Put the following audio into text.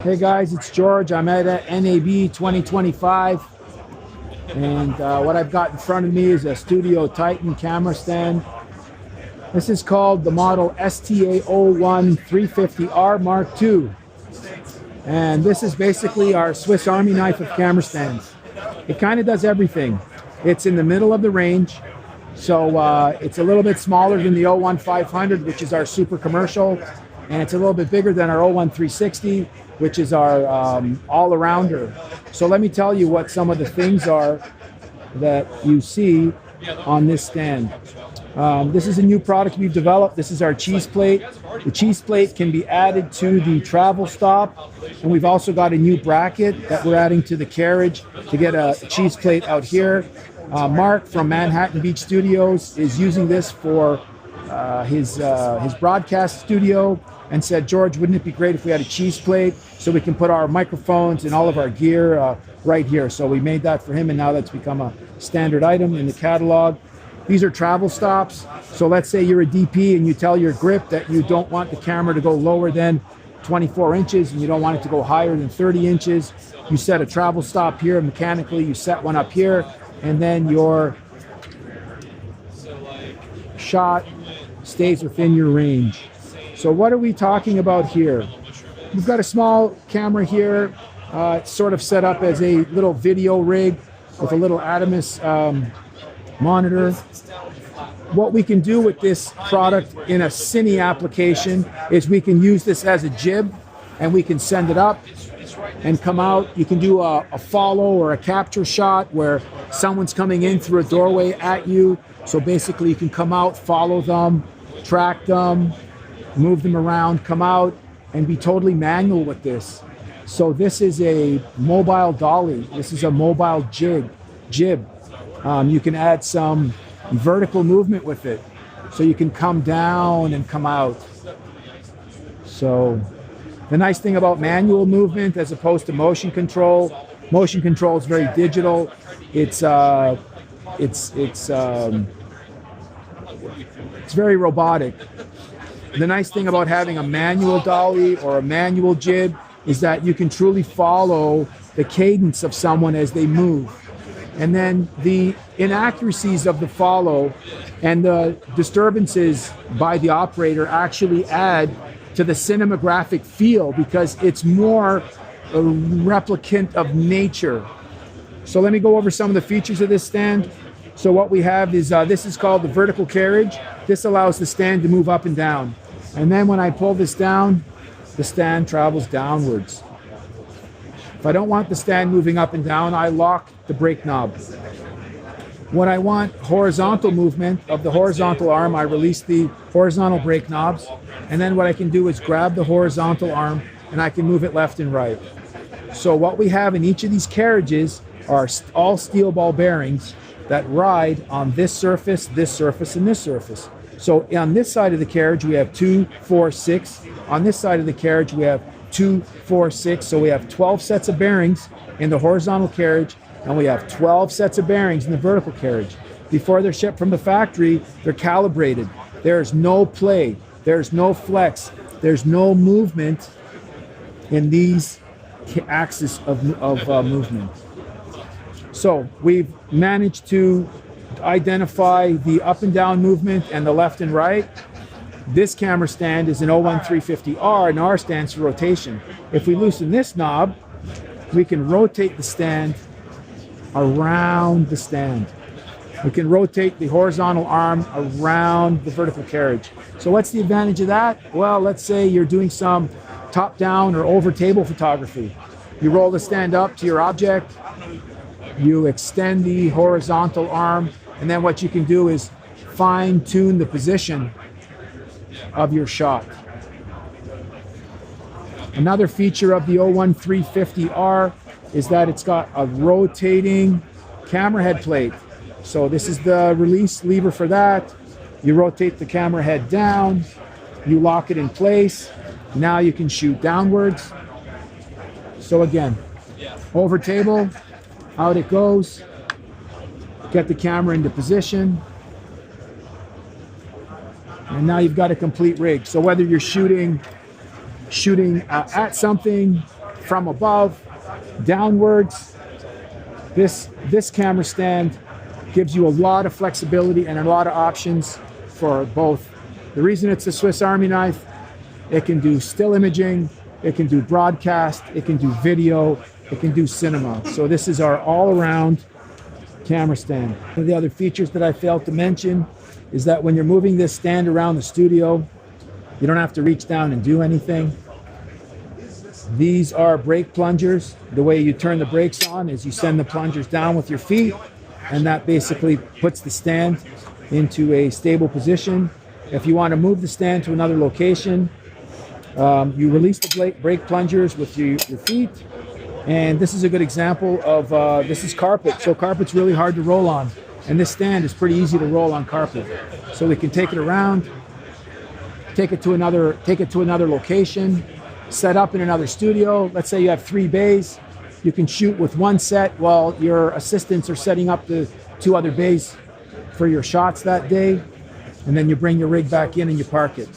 Hey guys, it's George. I'm at NAB 2025, and what I've got in front of me is a Studio Titan camera stand. This is called the model STA01 350R Mark II, and this is basically our Swiss Army knife of camera stands. It kind of does everything. It's in the middle of the range, so it's a little bit smaller than the 01 500, which is our super commercial, and it's a little bit bigger than our 01 360, which is our all-arounder. So let me tell you what some of the things are that you see on this stand. This is a new product we've developed. This is our cheese plate. The cheese plate can be added to the travel stop, and we've also got a new bracket that we're adding to the carriage to get a cheese plate out here. Mark from Manhattan Beach Studios is using this for his broadcast studio, and said, George, wouldn't it be great if we had a cheese plate so we can put our microphones and all of our gear right here? So we made that for him, and now that's become a standard item in the catalog. These are travel stops. So let's say you're a DP and you tell your grip that you don't want the camera to go lower than 24 inches and you don't want it to go higher than 30 inches. You set a travel stop here mechanically, you set one up here, and then your shot stays within your range. So what are we talking about here? We've got a small camera here. It's sort of set up as a little video rig with a little Adamus monitor. What we can do with this product in a cine application is we can use this as a jib, and we can send it up and come out. You can do a follow or a capture shot where someone's coming in through a doorway at you. So basically you can come out, follow them, track them, move them around, come out, and be totally manual with this. So this is a mobile dolly. This is a mobile jib. You can add some vertical movement with it. So you can come down and come out. So the nice thing about manual movement as opposed to motion control is very digital. It's very robotic. The nice thing about having a manual dolly or a manual jib is that you can truly follow the cadence of someone as they move. And then the inaccuracies of the follow and the disturbances by the operator actually add to the cinematographic feel because it's more a replicant of nature. So let me go over some of the features of this stand. So what we have is, this is called the vertical carriage. This allows the stand to move up and down. And then when I pull this down, the stand travels downwards. If I don't want the stand moving up and down, I lock the brake knob. When I want horizontal movement of the horizontal arm, I release the horizontal brake knobs. And then what I can do is grab the horizontal arm and I can move it left and right. So what we have in each of these carriages are all steel ball bearings that ride on this surface, and this surface. So on this side of the carriage, we have 2, 4, 6. On this side of the carriage, we have 2, 4, 6. So we have 12 sets of bearings in the horizontal carriage, and we have 12 sets of bearings in the vertical carriage. Before they're shipped from the factory, they're calibrated. There's no play, there's no flex, there's no movement in these axis of movement. So we've managed to identify the up and down movement and the left and right. This camera stand is an 01 350R, and R stands for rotation. If we loosen this knob, we can rotate the stand around the stand. We can rotate the horizontal arm around the vertical carriage. So what's the advantage of that? Well, let's say you're doing some top-down or over-table photography. You roll the stand up to your object, you extend the horizontal arm, and then what you can do is fine-tune the position of your shot. Another feature of the 01 350R is that it's got a rotating camera head plate. So this is the release lever for that. You rotate the camera head down, you lock it in place. Now you can shoot downwards. So again, over table, out it goes. Get the camera into position. And now you've got a complete rig. So whether you're shooting at something, from above, downwards. This camera stand gives you a lot of flexibility and a lot of options for both. The reason it's a Swiss Army knife, it can do still imaging, it can do broadcast, it can do video, it can do cinema. So this is our all-around camera stand. One of the other features that I failed to mention is that when you're moving this stand around the studio, you don't have to reach down and do anything. These are brake plungers. The way you turn the brakes on is you send the plungers down with your feet, and that basically puts the stand into a stable position. If you want to move the stand to another location, you release the brake plungers with your feet. And this is a good example of, this is carpet. So carpet's really hard to roll on. And this stand is pretty easy to roll on carpet. So we can take it around, take it to another location, set up in another studio. Let's say you have 3 bays. You can shoot with one set while your assistants are setting up the 2 other bays for your shots that day. And then you bring your rig back in and you park it.